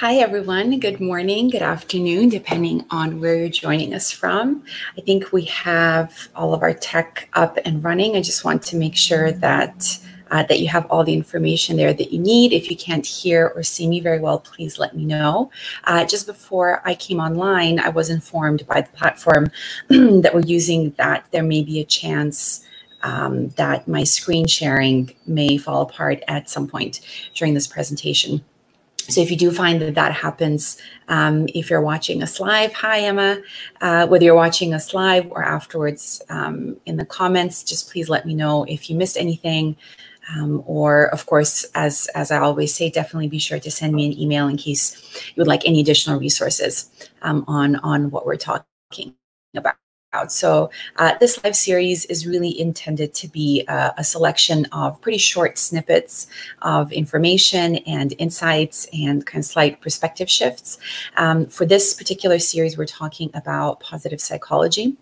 Hi, everyone. Good morning, good afternoon, depending on where you're joining us from. I think we have all of our tech up and running. I just want to make sure that that you have all the information there that you need. If you can't hear or see me very well, please let me know. Just before I came online, I was informed by the platform that we're using that there may be a chance that my screen sharing may fall apart at some point during this presentation. So if you do find that that happens, if you're watching us live, hi, Emma, whether you're watching us live or afterwards in the comments, just please let me know if you missed anything. Or, of course, as I always say, definitely be sure to send me an email in case you would like any additional resources on what we're talking about. So this live series is really intended to be a selection of pretty short snippets of information and insights and kind of slight perspective shifts. For this particular series, we're talking about positive psychology.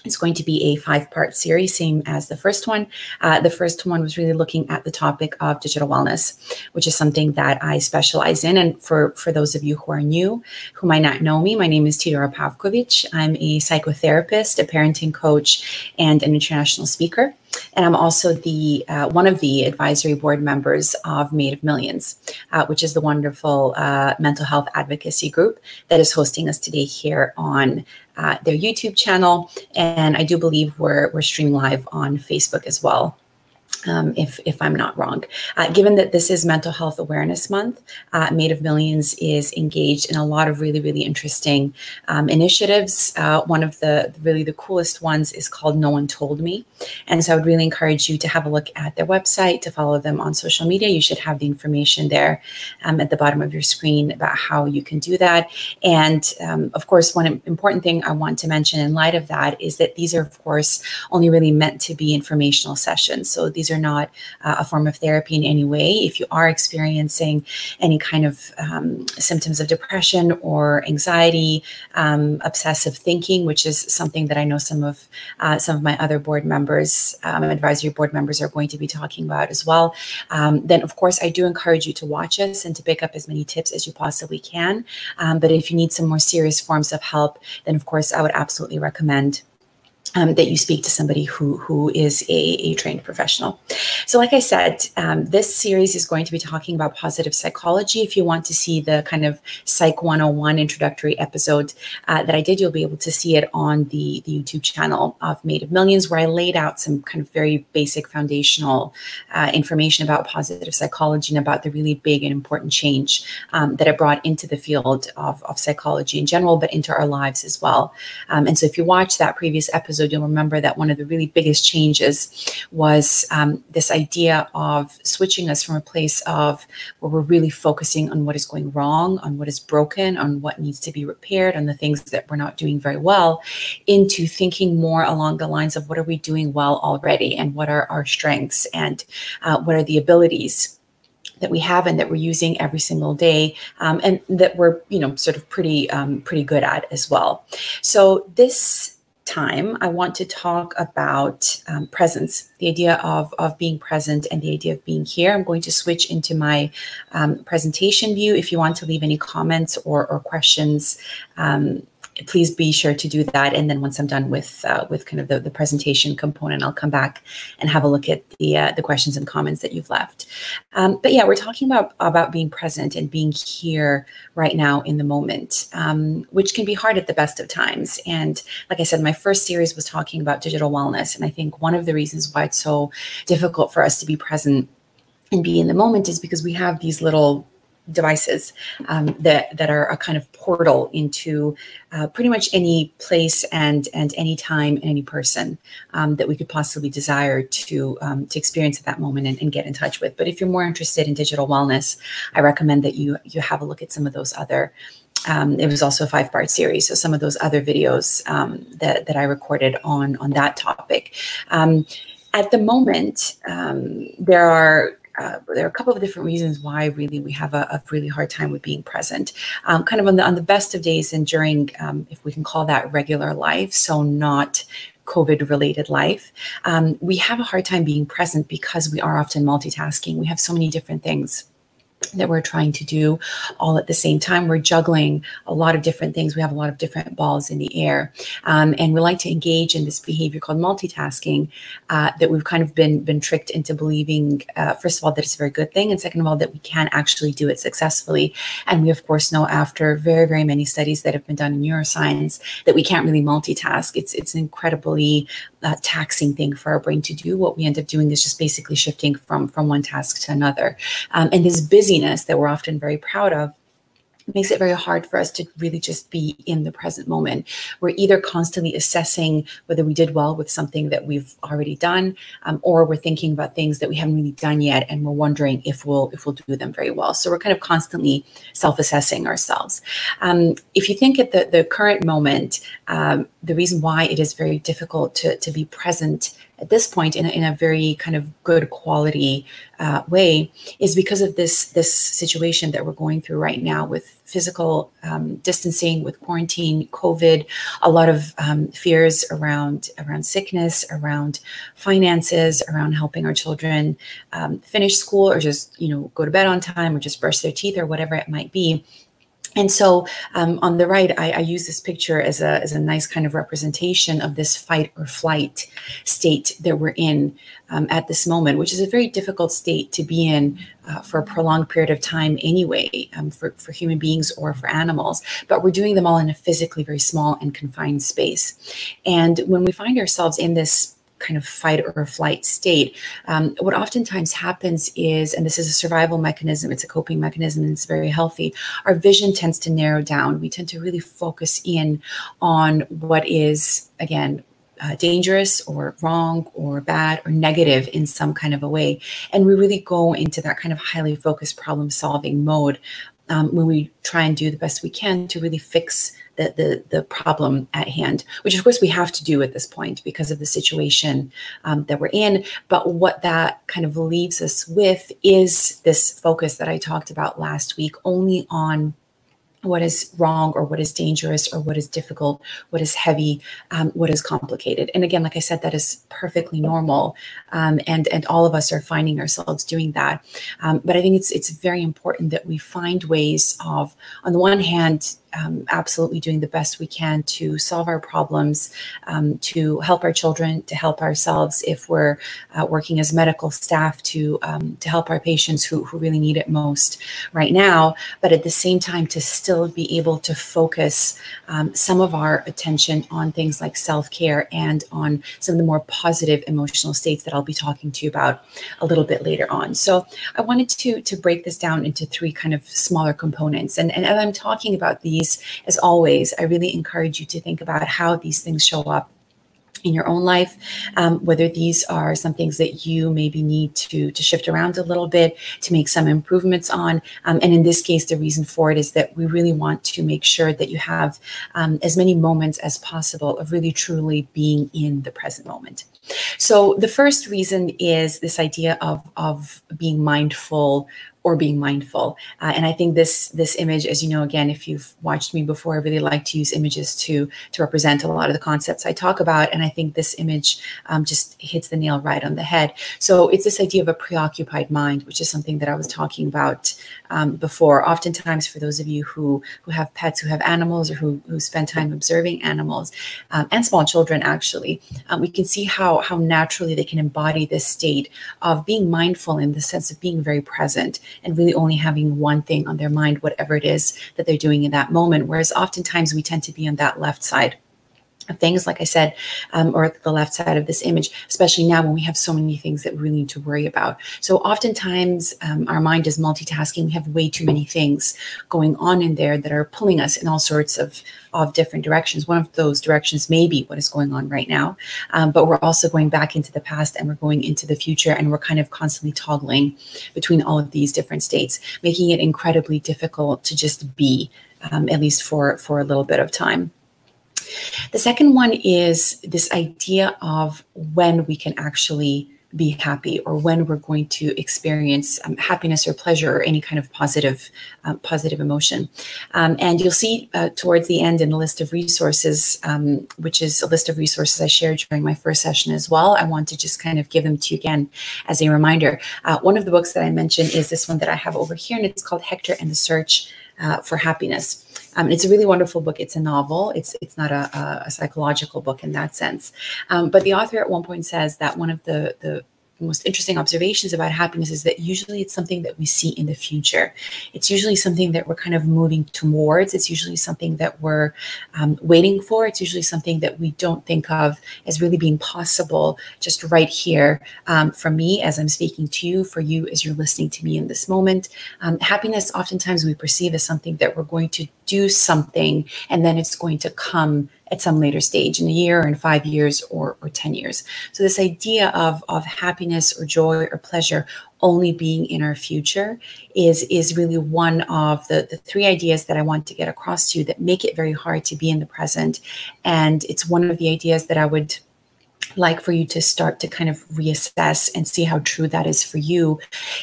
It's going to be a 5-part series, same as the first one. The first one was really looking at the topic of digital wellness, which is something that I specialize in. And for those of you who are new, who might not know me, my name is Tidora Pavkovic. I'm a psychotherapist, a parenting coach, and an international speaker. And I'm also the one of the advisory board members of Made of Millions, which is the wonderful mental health advocacy group that is hosting us today here on their YouTube channel. And I do believe we're streaming live on Facebook as well. If I'm not wrong. Given that this is Mental Health Awareness Month, Made of Millions is engaged in a lot of really, really interesting initiatives. One of the coolest ones is called No One Told Me. And so I would really encourage you to have a look at their website, to follow them on social media. You should have the information there at the bottom of your screen about how you can do that. And of course, one important thing I want to mention in light of that is that these are, of course, only really meant to be informational sessions. So these are not a form of therapy in any way. If you are experiencing any kind of symptoms of depression or anxiety, obsessive thinking, which is something that I know some of my other board members, advisory board members, are going to be talking about as well, then of course I do encourage you to watch us and to pick up as many tips as you possibly can. But if you need some more serious forms of help, then of course I would absolutely recommend that you speak to somebody who is a trained professional. So like I said, this series is going to be talking about positive psychology. If you want to see the kind of Psych 101 introductory episode that I did, you'll be able to see it on the YouTube channel of Made of Millions, where I laid out some kind of very basic foundational information about positive psychology and about the really big and important change that it brought into the field of psychology in general, but into our lives as well. And so if you watch that previous episode, you'll remember that one of the really biggest changes was this idea of switching us from a place of where we're really focusing on what is going wrong, on what is broken, on what needs to be repaired, on the things that we're not doing very well, into thinking more along the lines of what are we doing well already, and what are our strengths, and what are the abilities that we have and that we're using every single day, and that we're, sort of pretty good at as well. So this time, I want to talk about presence, the idea of being present and the idea of being here. I'm going to switch into my presentation view. If you want to leave any comments or questions, please be sure to do that. And then once I'm done with kind of the presentation component, I'll come back and have a look at the questions and comments that you've left. But yeah, we're talking about being present and being here right now in the moment, which can be hard at the best of times. And like I said, my first series was talking about digital wellness. And I think one of the reasons why it's so difficult for us to be present and be in the moment is because we have these little devices that are a kind of portal into pretty much any place and any time and any person that we could possibly desire to experience at that moment and get in touch with. But if you're more interested in digital wellness, I recommend that you have a look at some of those other it was also a 5-part series, so some of those other videos that I recorded on that topic. At the moment, there are a couple of different reasons why really we have a really hard time with being present. Kind of on the best of days and during, if we can call that regular life, so not COVID-related life, we have a hard time being present because we are often multitasking. We have so many different things that we're trying to do all at the same time. We're juggling a lot of different things. We have a lot of different balls in the air. And we like to engage in this behavior called multitasking that we've kind of been tricked into believing, first of all, that it's a very good thing. And second of all, that we can actually do it successfully. And we, of course, know after very, very many studies that have been done in neuroscience that we can't really multitask. It's an incredibly taxing thing for our brain to do. What we end up doing is just basically shifting from one task to another. And this busyness that we're often very proud of makes it very hard for us to really just be in the present moment. We're either constantly assessing whether we did well with something that we've already done, or we're thinking about things that we haven't really done yet, and we're wondering if we'll do them very well. So we're kind of constantly self-assessing ourselves. If you think at the current moment, the reason why it is very difficult to be present at this point in a very kind of good quality way is because of this situation that we're going through right now with physical distancing, with quarantine, COVID, a lot of fears around sickness, around finances, around helping our children finish school or just, go to bed on time or just brush their teeth or whatever it might be. And so on the right, I use this picture as a nice kind of representation of this fight or flight state that we're in at this moment, which is a very difficult state to be in for a prolonged period of time anyway, for human beings or for animals. But we're doing them all in a physically very small and confined space. And when we find ourselves in this kind of fight or flight state, what oftentimes happens is, and this is a survival mechanism, it's a coping mechanism, and it's very healthy, our vision tends to narrow down. We tend to really focus in on what is, again, dangerous or wrong or bad or negative in some kind of a way. And we really go into that kind of highly focused problem solving mode when we try and do the best we can to really fix the problem at hand, which of course we have to do at this point because of the situation that we're in. But what that kind of leaves us with is this focus that I talked about last week, only on what is wrong or what is dangerous or what is difficult, what is heavy, what is complicated. And again, like I said, that is perfectly normal. And all of us are finding ourselves doing that. But I think it's very important that we find ways of, on the one hand, absolutely doing the best we can to solve our problems, to help our children, to help ourselves if we're working as medical staff, to help our patients who really need it most right now. But at the same time, to still be able to focus some of our attention on things like self-care and on some of the more positive emotional states that I'll be talking to you about a little bit later on. So I wanted to break this down into three kind of smaller components. And as I'm talking about these, as always, I really encourage you to think about how these things show up in your own life, whether these are some things that you maybe need to shift around a little bit, to make some improvements on. And in this case, the reason for it is that we really want to make sure that you have as many moments as possible of really truly being in the present moment. So the first reason is this idea of being mindful or being mindful. And I think this image, as you know, again, if you've watched me before, I really like to use images to represent a lot of the concepts I talk about. And I think this image just hits the nail right on the head. So it's this idea of a preoccupied mind, which is something that I was talking about before. Oftentimes, for those of you who have pets, who have animals, or who spend time observing animals, and small children, actually, we can see how naturally they can embody this state of being mindful in the sense of being very present and really only having one thing on their mind, whatever it is that they're doing in that moment. Whereas oftentimes we tend to be on that left side of things, like I said, or the left side of this image, especially now when we have so many things that we really need to worry about. So oftentimes our mind is multitasking. We have way too many things going on in there that are pulling us in all sorts of different directions. One of those directions may be what is going on right now, but we're also going back into the past and we're going into the future, and we're kind of constantly toggling between all of these different states, making it incredibly difficult to just be, at least for a little bit of time. The second one is this idea of when we can actually be happy, or when we're going to experience happiness or pleasure or any kind of positive emotion. And you'll see towards the end in the list of resources, which is a list of resources I shared during my first session as well. I want to just kind of give them to you again as a reminder. One of the books that I mentioned is this one that I have over here, and it's called Hector and the Search for Happiness. It's a really wonderful book. It's a novel. It's not a psychological book in that sense. But the author at one point says that one of the most interesting observations about happiness is that usually it's something that we see in the future. It's usually something that we're kind of moving towards. It's usually something that we're waiting for. It's usually something that we don't think of as really being possible just right here for me as I'm speaking to you, for you as you're listening to me in this moment. Happiness oftentimes we perceive as something that we're going to do something and then it's going to come at some later stage, in a year or in 5 years or 10 years. So this idea of happiness or joy or pleasure only being in our future is really one of the three ideas that I want to get across to you that make it very hard to be in the present. And it's one of the ideas that I would like for you to start to kind of reassess and see how true that is for you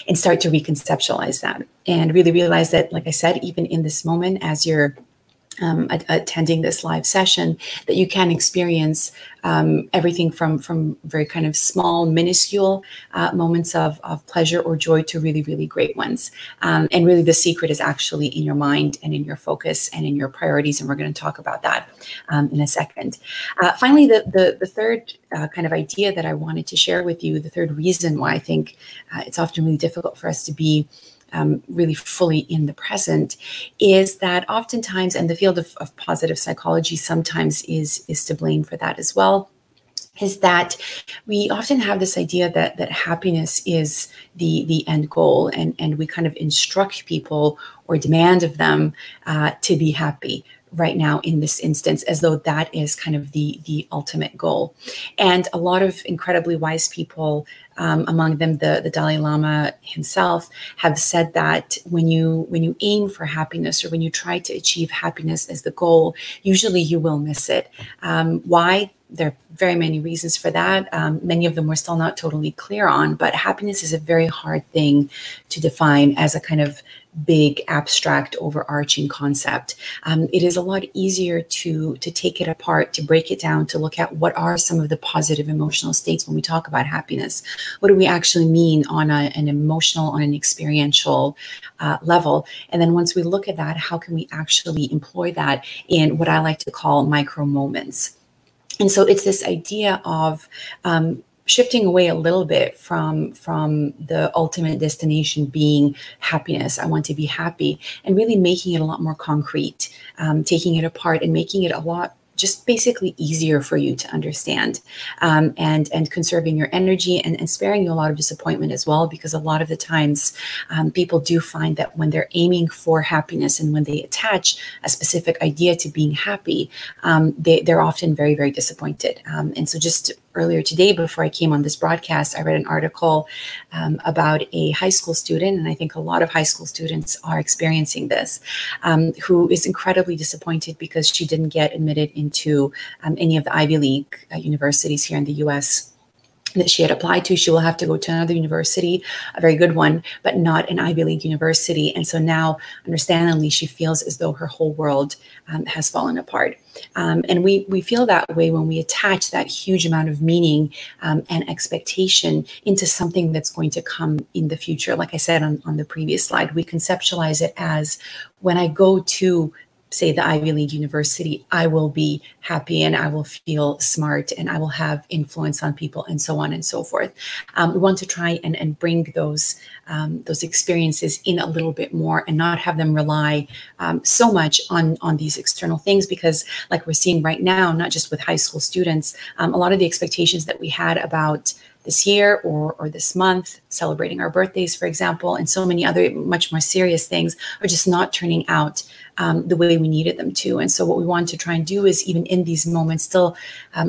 and start to reconceptualize that and really realize that, like I said, even in this moment, as you're attending this live session, that you can experience everything from very kind of small, minuscule moments of pleasure or joy to really, really great ones. And really the secret is actually in your mind and in your focus and in your priorities. And we're going to talk about that in a second. Finally, the third kind of idea that I wanted to share with you, the third reason why I think it's often really difficult for us to be really fully in the present, is that oftentimes, and the field of positive psychology sometimes is to blame for that as well, is that we often have this idea that happiness is the end goal, and we kind of instruct people or demand of them to be happy right now in this instance, as though that is kind of the ultimate goal. And a lot of incredibly wise people, among them the Dalai Lama himself, have said that when you aim for happiness, or when you try to achieve happiness as the goal, usually you will miss it. Why? There are very many reasons for that. Many of them we're still not totally clear on, but happiness is a very hard thing to define as a kind of big, abstract, overarching concept. It is a lot easier to take it apart, to break it down, to look at what are some of the positive emotional states when we talk about happiness. What do we actually mean on an emotional, on an experiential level? And then once we look at that, how can we actually employ that in what I like to call micro moments? And so it's this idea of shifting away a little bit from the ultimate destination being happiness. I want to be happy, and really making it a lot more concrete, taking it apart and making it a lot just basically easier for you to understand, and conserving your energy and sparing you a lot of disappointment as well, because a lot of the times people do find that when they're aiming for happiness and when they attach a specific idea to being happy, they're often very, very disappointed. And so just earlier today, before I came on this broadcast, I read an article about a high school student, and I think a lot of high school students are experiencing this, who is incredibly disappointed because she didn't get admitted into any of the Ivy League universities here in the US that she had applied to. She will have to go to another university, a very good one, but not an Ivy League university. And so now, understandably, she feels as though her whole world has fallen apart. And we feel that way when we attach that huge amount of meaning and expectation into something that's going to come in the future. Like I said on the previous slide, we conceptualize it as, when I go to, say, the Ivy League university, I will be happy and I will feel smart and I will have influence on people, and so on and so forth. We want to try and bring those experiences in a little bit more, and not have them rely so much on these external things, because like we're seeing right now, not just with high school students, a lot of the expectations that we had about this year or this month, celebrating our birthdays, for example, and so many other much more serious things, are just not turning out the way we needed them to. And so what we want to try and do is, even in these moments, still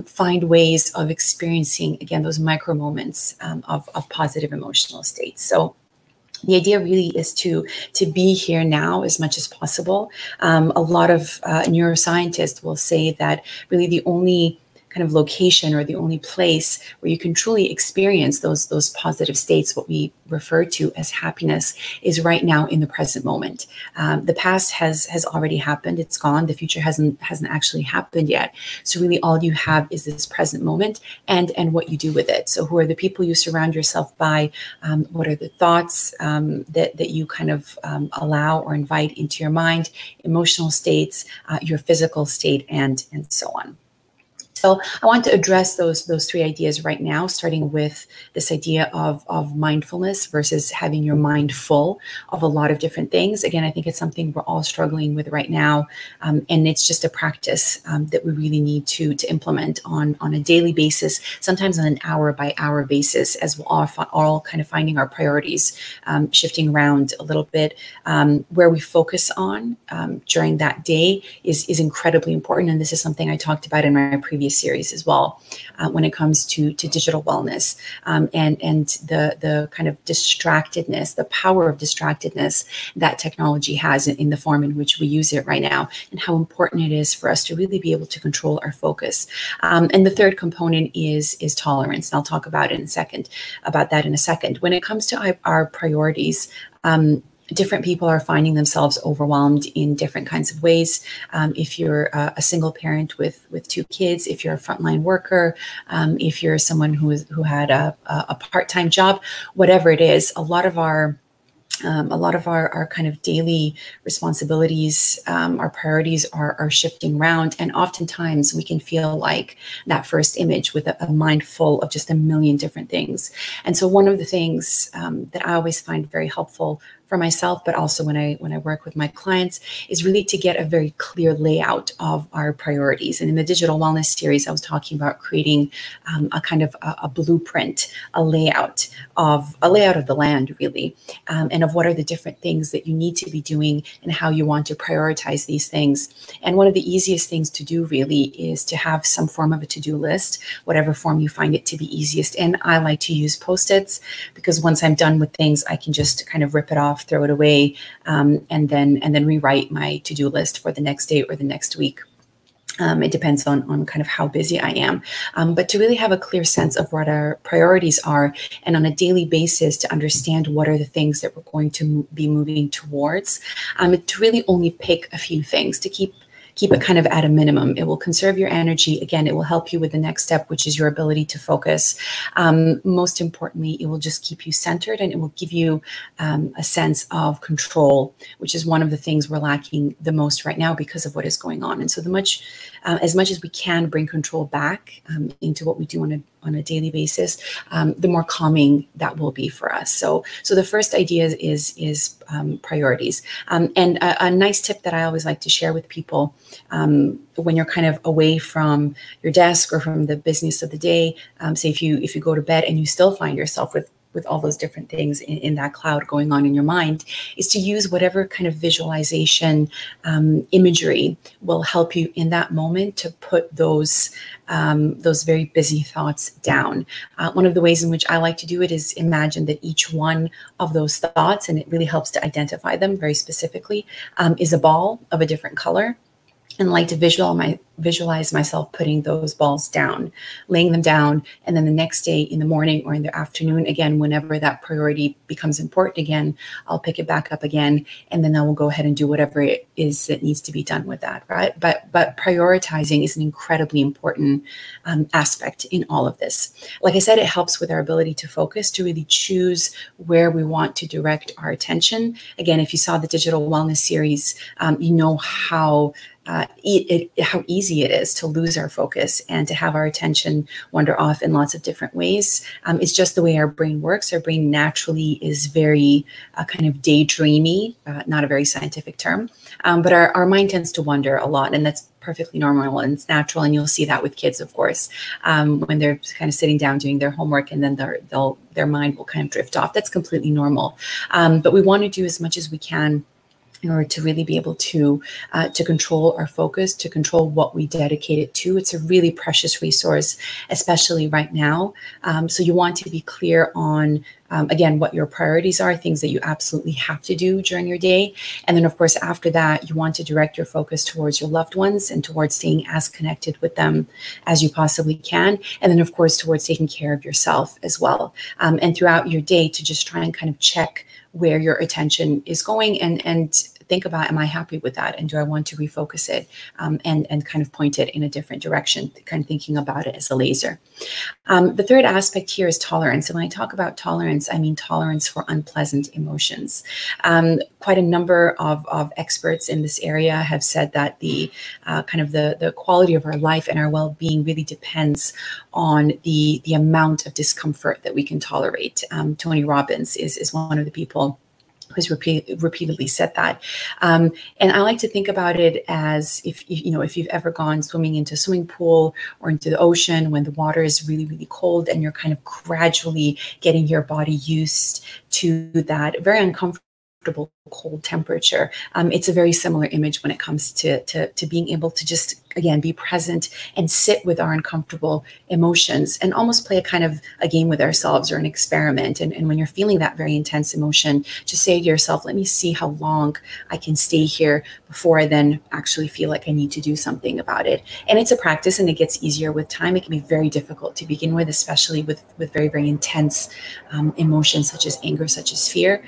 find ways of experiencing, again, those micro moments of positive emotional states. So the idea really is to be here now as much as possible. A lot of neuroscientists will say that really the only kind of location or the only place where you can truly experience those positive states, what we refer to as happiness, is right now in the present moment. The past has already happened. It's gone. The future hasn't actually happened yet. So really all you have is this present moment and what you do with it. So who are the people you surround yourself by? What are the thoughts that you kind of allow or invite into your mind, emotional states, your physical state, and so on. So I want to address those three ideas right now, starting with this idea of mindfulness versus having your mind full of a lot of different things. Again, I think it's something we're all struggling with right now, and it's just a practice that we really need to implement on a daily basis, sometimes on an hour by hour basis, as we're all kind of finding our priorities shifting around a little bit. Where we focus on during that day is incredibly important, and this is something I talked about in my previous series as well, when it comes to digital wellness, and the kind of distractedness, the power of distractedness that technology has in the form in which we use it right now, and how important it is for us to really be able to control our focus. And the third component is tolerance. And I'll talk about it about that in a second. When it comes to our priorities, different people are finding themselves overwhelmed in different kinds of ways. If you're a single parent with two kids, if you're a frontline worker, if you're someone who had a part-time job, whatever it is, a lot of our kind of daily responsibilities, our priorities are shifting around. And oftentimes we can feel like that first image with a mind full of just a million different things. And so one of the things that I always find very helpful for myself, but also when I work with my clients, is really to get a very clear layout of our priorities. And in the digital wellness series, I was talking about creating a kind of a blueprint, a layout of the land, really, and of what are the different things that you need to be doing and how you want to prioritize these things. And one of the easiest things to do really is to have some form of a to-do list, whatever form you find it to be easiest. And I like to use Post-its, because once I'm done with things, I can just kind of rip it off, throw it away, and then rewrite my to-do list for the next day or the next week. It depends on kind of how busy I am, but to really have a clear sense of what our priorities are, and on a daily basis to understand what are the things that we're going to be moving towards, to really only pick a few things, to keep it kind of at a minimum. It will conserve your energy. Again, it will help you with the next step, which is your ability to focus. Most importantly, it will just keep you centered, and it will give you a sense of control, which is one of the things we're lacking the most right now because of what is going on. And so as much as we can bring control back into what we do on a daily basis, the more calming that will be for us. So the first idea is priorities. And a nice tip that I always like to share with people, when you're kind of away from your desk or from the business of the day, say if you go to bed and you still find yourself with all those different things in that cloud going on in your mind, is to use whatever kind of visualization imagery will help you in that moment to put those very busy thoughts down. One of the ways in which I like to do it is imagine that each one of those thoughts, and it really helps to identify them very specifically, is a ball of a different color. And like to visualize myself putting those balls down, laying them down, and then the next day in the morning or in the afternoon, again, whenever that priority becomes important again, I'll pick it back up again, and then I will go ahead and do whatever it is that needs to be done with that, right? But prioritizing is an incredibly important aspect in all of this. Like I said, it helps with our ability to focus, to really choose where we want to direct our attention. Again, if you saw the digital wellness series, you know how easy it is to lose our focus and to have our attention wander off in lots of different ways. It's just the way our brain works. Our brain naturally is very kind of daydreamy, not a very scientific term, but our mind tends to wander a lot, and that's perfectly normal and it's natural. And you'll see that with kids, of course, when they're kind of sitting down doing their homework, and then their mind will kind of drift off. That's completely normal. But we want to do as much as we can in order to really be able to control our focus, to control what we dedicate it to. It's a really precious resource, especially right now. So you want to be clear on again, what your priorities are, things that you absolutely have to do during your day. And then, of course, after that, you want to direct your focus towards your loved ones and towards staying as connected with them as you possibly can. And then, of course, towards taking care of yourself as well. And throughout your day, to just try and kind of check where your attention is going and think about, am I happy with that? And do I want to refocus it and kind of point it in a different direction, kind of thinking about it as a laser. The third aspect here is tolerance. And when I talk about tolerance, I mean tolerance for unpleasant emotions. Quite a number of experts in this area have said that the kind of the quality of our life and our well-being really depends on the amount of discomfort that we can tolerate. Tony Robbins is one of the people who's repeatedly said that. And I like to think about it as if you've ever gone swimming into a swimming pool or into the ocean when the water is really, really cold and you're kind of gradually getting your body used to that very uncomfortable cold temperature. It's a very similar image when it comes to being able to just, again, be present and sit with our uncomfortable emotions and almost play a kind of a game with ourselves or an experiment. And when you're feeling that very intense emotion, just say to yourself, let me see how long I can stay here before I then actually feel like I need to do something about it. And it's a practice and it gets easier with time. It can be very difficult to begin with, especially with very, very intense emotions such as anger, such as fear,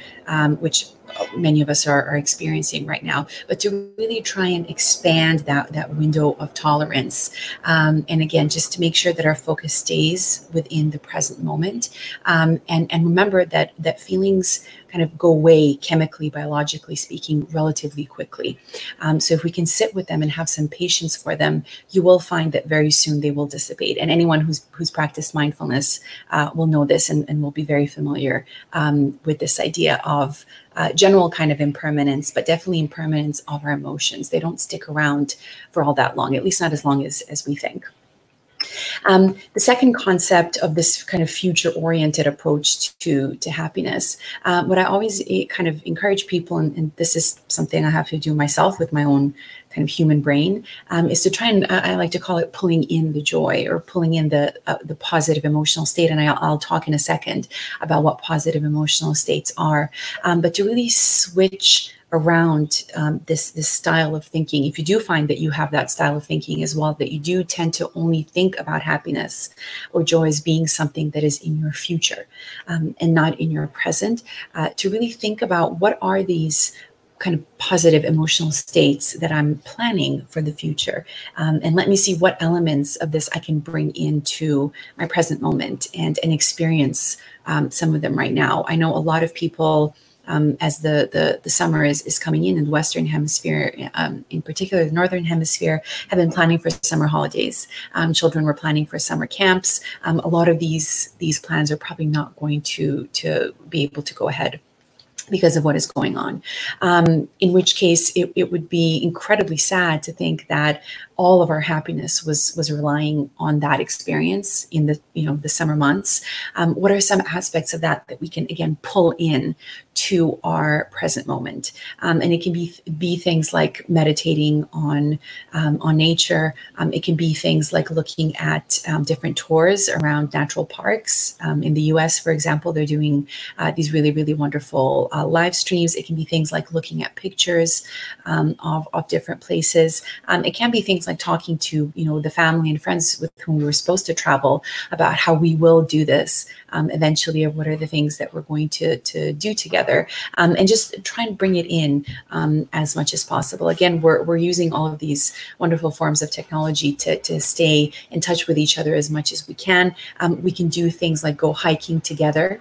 which many of us are experiencing right now, but to really try and expand that window of tolerance. And again, just to make sure that our focus stays within the present moment. And remember that feelings kind of go away chemically, biologically speaking, relatively quickly. So if we can sit with them and have some patience for them, you will find that very soon they will dissipate. And anyone who's practiced mindfulness will know this and will be very familiar with this idea of general kind of impermanence, but definitely impermanence of our emotions. They don't stick around for all that long, at least not as long as we think. The second concept of this kind of future-oriented approach to happiness, what I always kind of encourage people, and this is something I have to do myself with my own kind of human brain, is to try and, I like to call it pulling in the joy or pulling in the positive emotional state. And I'll talk in a second about what positive emotional states are, but to really switch around this style of thinking. If you do find that you have that style of thinking as well, that you do tend to only think about happiness or joy as being something that is in your future and not in your present, to really think about what are these kind of positive emotional states that I'm planning for the future. And let me see what elements of this I can bring into my present moment and experience some of them right now. I know a lot of people, as the summer is coming in the Western Hemisphere, in particular the Northern Hemisphere, have been planning for summer holidays. Children were planning for summer camps. A lot of these plans are probably not going to be able to go ahead because of what is going on. In which case, it would be incredibly sad to think that all of our happiness was relying on that experience in the summer months. What are some aspects of that we can again pull in to our present moment? And it can be things like meditating on nature. It can be things like looking at different tours around natural parks. In the US, for example, they're doing these really, really wonderful live streams. It can be things like looking at pictures of different places. It can be things like talking to the family and friends with whom we were supposed to travel about how we will do this eventually, or what are the things that we're going to do together, and just try and bring it in as much as possible. Again, we're using all of these wonderful forms of technology to stay in touch with each other as much as we can. We can do things like go hiking together,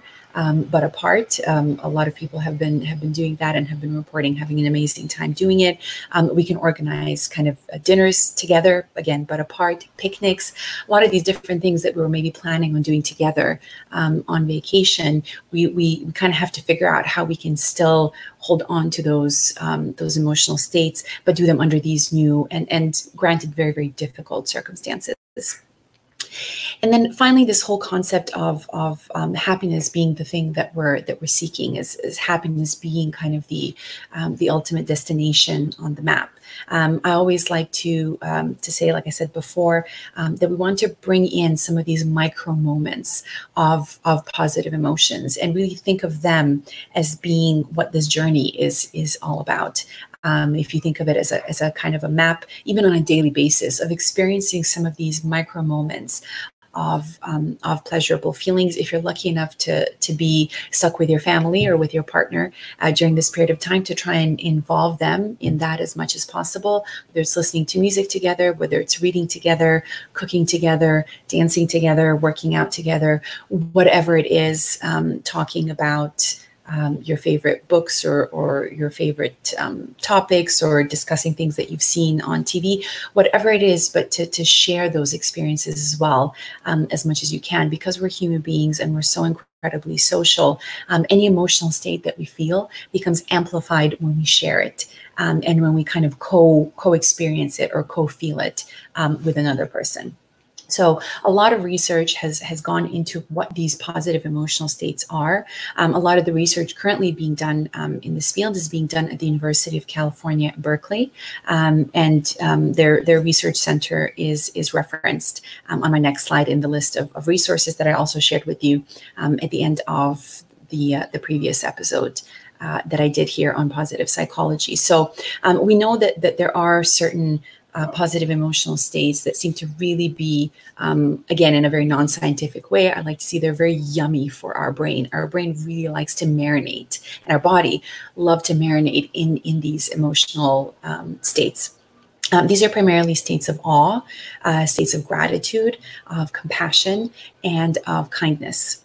but apart. A lot of people have been doing that and have been reporting having an amazing time doing it. We can organize kind of dinners together, again, but apart, picnics, a lot of these different things that we were maybe planning on doing together on vacation. We kind of have to figure out how we can still hold on to those emotional states, but do them under these new and granted very, very difficult circumstances. And then finally, this whole concept of happiness being the thing that we're seeking, is happiness being kind of the ultimate destination on the map. I always like to say, like I said before, that we want to bring in some of these micro moments of positive emotions and really think of them as being what this journey is all about. If you think of it as a kind of a map, even on a daily basis, of experiencing some of these micro moments of pleasurable feelings. If you're lucky enough to be stuck with your family or with your partner during this period of time, to try and involve them in that as much as possible, whether it's listening to music together, whether it's reading together, cooking together, dancing together, working out together, whatever it is, talking about your favorite books or your favorite topics, or discussing things that you've seen on TV, whatever it is, but to share those experiences as well, as much as you can, because we're human beings and we're so incredibly social. Any emotional state that we feel becomes amplified when we share it, and when we kind of co-experience it or co-feel it with another person. So a lot of research has gone into what these positive emotional states are. A lot of the research currently being done in this field is being done at the University of California, Berkeley, and their research center is referenced on my next slide in the list of resources that I also shared with you at the end of the previous episode that I did here on positive psychology. So we know that there are certain positive emotional states that seem to really be, again, in a very non-scientific way, I like to see they're very yummy for our brain. Our brain really likes to marinate, and our body love to marinate in these emotional states. These are primarily states of awe, states of gratitude, of compassion, and of kindness.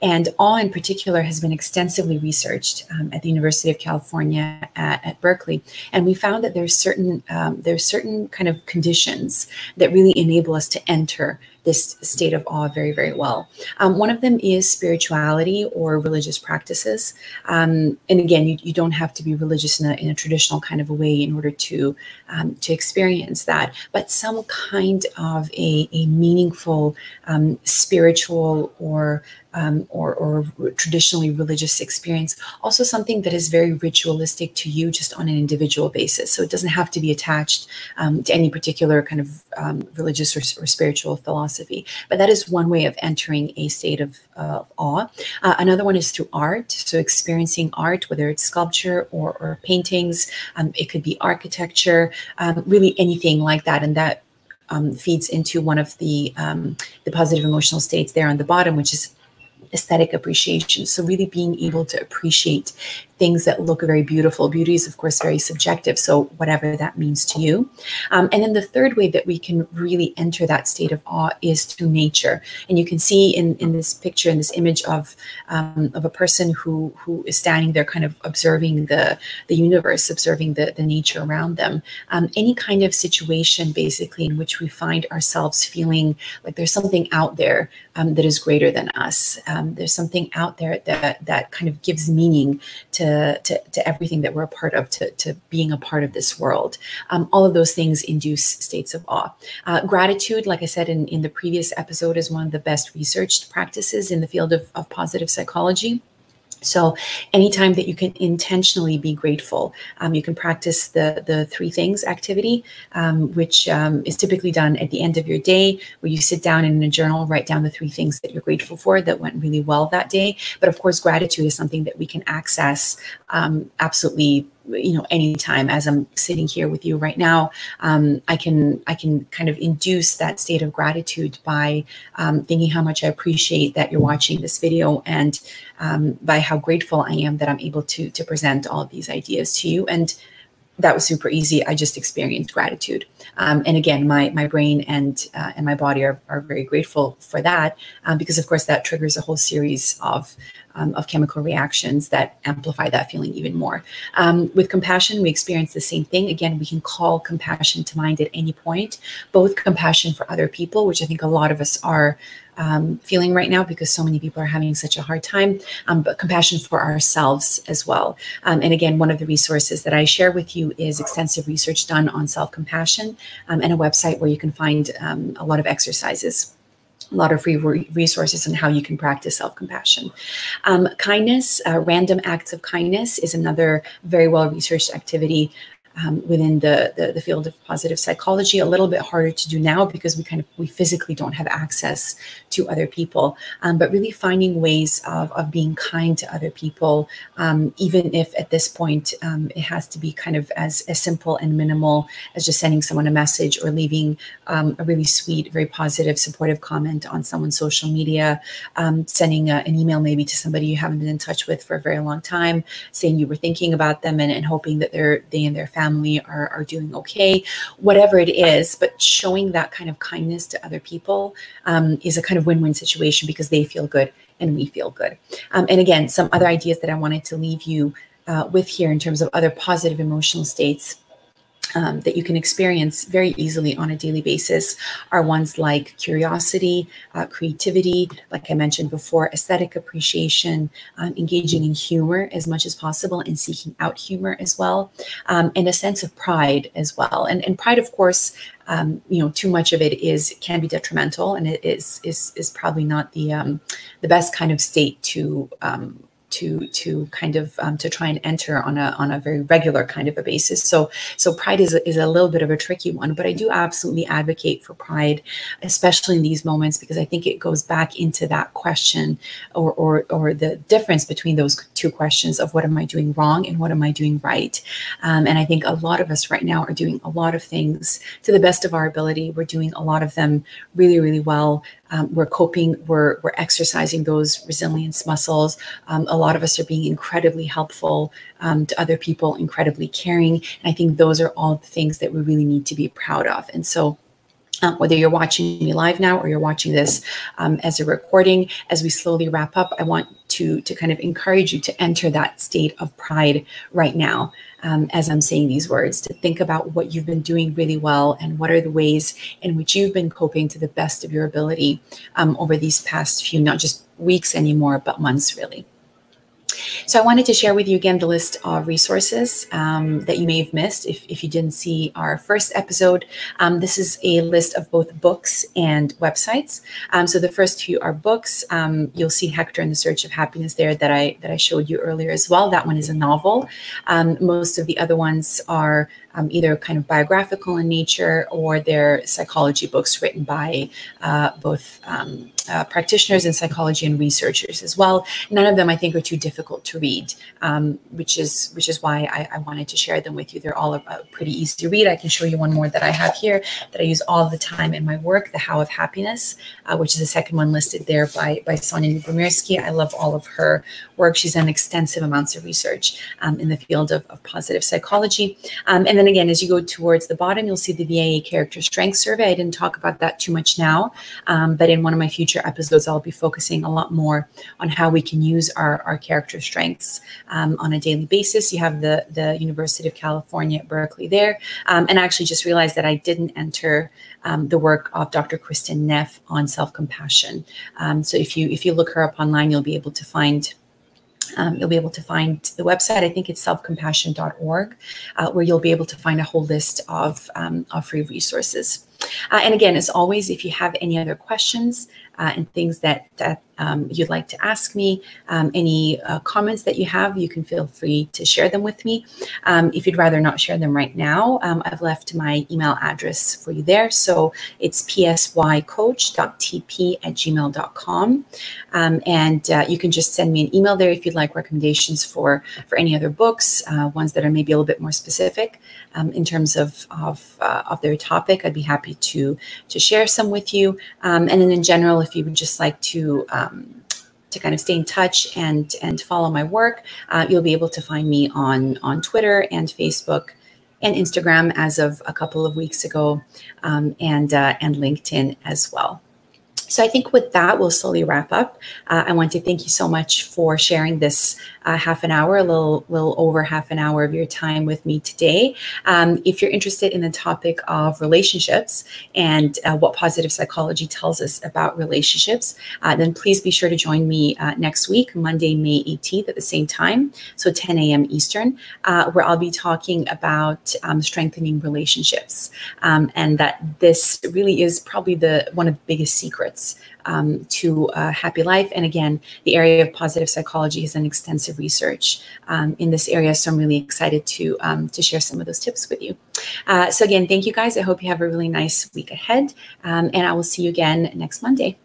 And awe in particular has been extensively researched at the University of California at Berkeley. And we found that there's certain kind of conditions that really enable us to enter this state of awe very, very well. One of them is spirituality or religious practices. And again, you don't have to be religious in a traditional kind of a way in order to experience that, but some kind of a meaningful spiritual or traditionally religious experience. Also something that is very ritualistic to you just on an individual basis. So it doesn't have to be attached to any particular kind of religious or spiritual philosophy. But that is one way of entering a state of awe. Another one is through art. So experiencing art, whether it's sculpture or paintings, it could be architecture, really anything like that. And that feeds into one of the positive emotional states there on the bottom, which is aesthetic appreciation. So really being able to appreciate things that look very beautiful. Beauty is, of course, very subjective. So whatever that means to you. And then the third way that we can really enter that state of awe is through nature. And you can see in this picture, in this image of a person who is standing there kind of observing the universe, observing the nature around them. Any kind of situation, basically, in which we find ourselves feeling like there's something out there that is greater than us. There's something out there that kind of gives meaning to everything that we're a part of, to being a part of this world. All of those things induce states of awe. Gratitude, like I said in the previous episode, is one of the best researched practices in the field of positive psychology. So anytime that you can intentionally be grateful, you can practice the three things activity, which is typically done at the end of your day, where you sit down and in a journal, write down the three things that you're grateful for that went really well that day. But of course, gratitude is something that we can access absolutely, anytime. As I'm sitting here with you right now, I can kind of induce that state of gratitude by thinking how much I appreciate that you're watching this video, and by how grateful I am that I'm able to present all of these ideas to you. And that was super easy. I just experienced gratitude. And again, my brain and my body are very grateful for that, because of course that triggers a whole series of chemical reactions that amplify that feeling even more. With compassion, we experience the same thing. Again, we can call compassion to mind at any point, both compassion for other people, which I think a lot of us are feeling right now because so many people are having such a hard time, but compassion for ourselves as well. And again, one of the resources that I share with you is extensive research done on self-compassion, and a website where you can find a lot of exercises a lot of free resources on how you can practice self-compassion. Kindness, random acts of kindness is another very well-researched activity within the field of positive psychology. A little bit harder to do now because we physically don't have access to other people, but really finding ways of being kind to other people, even if at this point it has to be kind of as simple and minimal as just sending someone a message or leaving a really sweet, very positive, supportive comment on someone's social media, sending an email maybe to somebody you haven't been in touch with for a very long time, saying you were thinking about them and hoping that they and their family are doing okay, whatever it is. But showing that kind of kindness to other people is a kind of win-win situation because they feel good and we feel good. And again, some other ideas that I wanted to leave you with here in terms of other positive emotional states that you can experience very easily on a daily basis are ones like curiosity, creativity, like I mentioned before, aesthetic appreciation, engaging in humor as much as possible and seeking out humor as well, and a sense of pride as well. And pride, of course, too much of it can be detrimental, and it is probably not the best kind of state to try and enter on a very regular kind of a basis. So pride is a little bit of a tricky one, but I do absolutely advocate for pride, especially in these moments, because I think it goes back into that question or the difference between those two questions of what am I doing wrong and what am I doing right. And I think a lot of us right now are doing a lot of things to the best of our ability. We're doing a lot of them really, really well. We're coping, we're exercising those resilience muscles. A lot of us are being incredibly helpful to other people, incredibly caring. And I think those are all the things that we really need to be proud of. And so whether you're watching me live now or you're watching this as a recording, as we slowly wrap up, I want to kind of encourage you to enter that state of pride right now. As I'm saying these words, to think about what you've been doing really well and what are the ways in which you've been coping to the best of your ability over these past few, not just weeks anymore, but months really. So I wanted to share with you again the list of resources that you may have missed if you didn't see our first episode. This is a list of both books and websites. So the first few are books. You'll see Hector in the Search of Happiness there that I showed you earlier as well. That one is a novel. Most of the other ones are either kind of biographical in nature or they're psychology books written by both practitioners in psychology and researchers as well. None of them I think are too difficult to read, which is why I wanted to share them with you. They're all a pretty easy to read. I can show you one more that I have here that I use all the time in my work, The How of Happiness, which is the second one listed there by Sonia Lyubomirsky. I love all of her work. She's done extensive amounts of research in the field of positive psychology. And then again, as you go towards the bottom, you'll see the VIA Character Strength Survey. I didn't talk about that too much now, but in one of my future episodes, I'll be focusing a lot more on how we can use our character strengths on a daily basis. You have the University of California at Berkeley there. And I actually just realized that I didn't enter the work of Dr. Kristin Neff on self-compassion. So if you look her up online, you'll be able to find the website. I think it's selfcompassion.org, where you'll be able to find a whole list of free resources. And again, as always, if you have any other questions and things that you'd like to ask me, any comments that you have, you can feel free to share them with me. If you'd rather not share them right now, I've left my email address for you there. So it's psycoach.tp@gmail.com. And you can just send me an email there if you'd like recommendations for any other books, ones that are maybe a little bit more specific in terms of their topic. I'd be happy to share some with you. And then in general, if you would just like to kind of stay in touch and follow my work, you'll be able to find me on Twitter and Facebook and Instagram as of a couple of weeks ago, and LinkedIn as well. So I think with that, we'll slowly wrap up. I want to thank you so much for sharing this half an hour, a little over half an hour of your time with me today. If you're interested in the topic of relationships and what positive psychology tells us about relationships, then please be sure to join me next week, Monday, May 18th at the same time, so 10 a.m. Eastern, where I'll be talking about strengthening relationships, and that this really is probably one of the biggest secrets to a happy life. And again, the area of positive psychology has done extensive research in this area, so I'm really excited to share some of those tips with you. So again, thank you guys. I hope you have a really nice week ahead, and I will see you again next Monday.